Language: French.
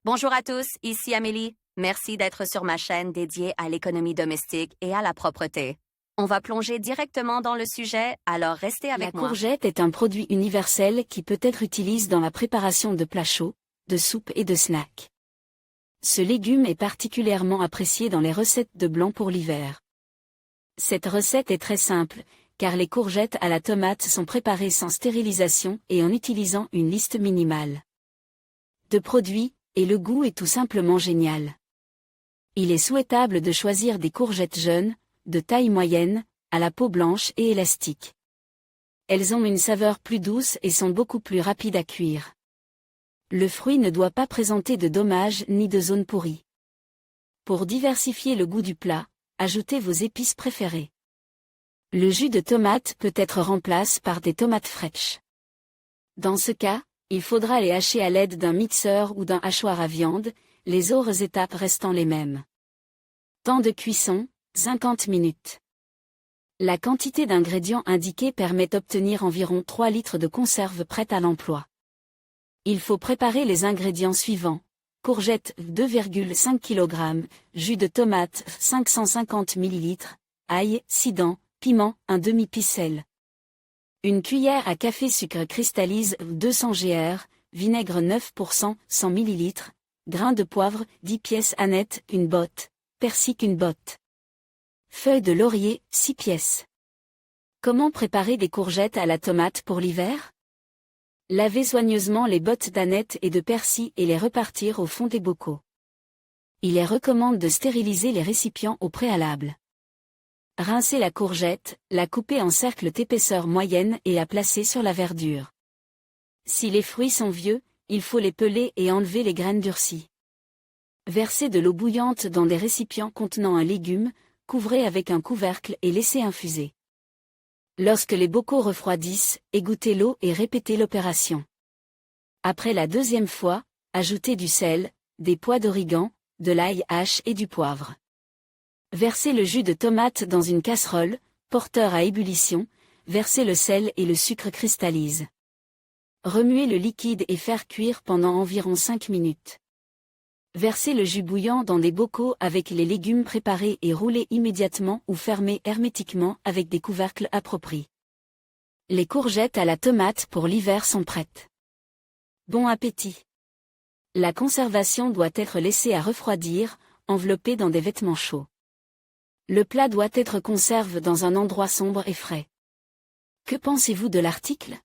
Bonjour à tous, ici Amélie. Merci d'être sur ma chaîne dédiée à l'économie domestique et à la propreté. On va plonger directement dans le sujet, alors restez avec moi. La courgette est un produit universel qui peut être utilisé dans la préparation de plats chauds, de soupes et de snacks. Ce légume est particulièrement apprécié dans les recettes de blanc pour l'hiver. Cette recette est très simple, car les courgettes à la tomate sont préparées sans stérilisation et en utilisant une liste minimale de produits, et le goût est tout simplement génial. Il est souhaitable de choisir des courgettes jeunes, de taille moyenne, à la peau blanche et élastique. Elles ont une saveur plus douce et sont beaucoup plus rapides à cuire. Le fruit ne doit pas présenter de dommages ni de zones pourries. Pour diversifier le goût du plat, ajoutez vos épices préférées. Le jus de tomate peut être remplacé par des tomates fraîches. Dans ce cas, il faudra les hacher à l'aide d'un mixeur ou d'un hachoir à viande, les autres étapes restant les mêmes. Temps de cuisson, 50 minutes. La quantité d'ingrédients indiquée permet d'obtenir environ 3 litres de conserve prête à l'emploi. Il faut préparer les ingrédients suivants. Courgettes 2,5 kg, jus de tomate 550 ml, ail, 6 dents, piment, un demi-picelle. Une cuillère à café sucre cristallise 200 gr, vinaigre 9%, 100 ml, grains de poivre, 10 pièces anettes, une botte, persil une botte. Feuilles de laurier, 6 pièces. Comment préparer des courgettes à la tomate pour l'hiver? Lavez soigneusement les bottes d'anettes et de persil et les repartir au fond des bocaux. Il est recommandé de stériliser les récipients au préalable. Rincez la courgette, la couper en cercles d'épaisseur moyenne et la placer sur la verdure. Si les fruits sont vieux, il faut les peler et enlever les graines durcies. Versez de l'eau bouillante dans des récipients contenant un légume, couvrez avec un couvercle et laissez infuser. Lorsque les bocaux refroidissent, égouttez l'eau et répétez l'opération. Après la deuxième fois, ajoutez du sel, des pois d'origan, de l'ail hache et du poivre. Versez le jus de tomate dans une casserole, porteur à ébullition, versez le sel et le sucre cristallise. Remuez le liquide et faire cuire pendant environ 5 minutes. Versez le jus bouillant dans des bocaux avec les légumes préparés et roulez immédiatement ou fermez hermétiquement avec des couvercles appropriés. Les courgettes à la tomate pour l'hiver sont prêtes. Bon appétit! La conservation doit être laissée à refroidir, enveloppée dans des vêtements chauds. Le plat doit être conservé dans un endroit sombre et frais. Que pensez-vous de l'article?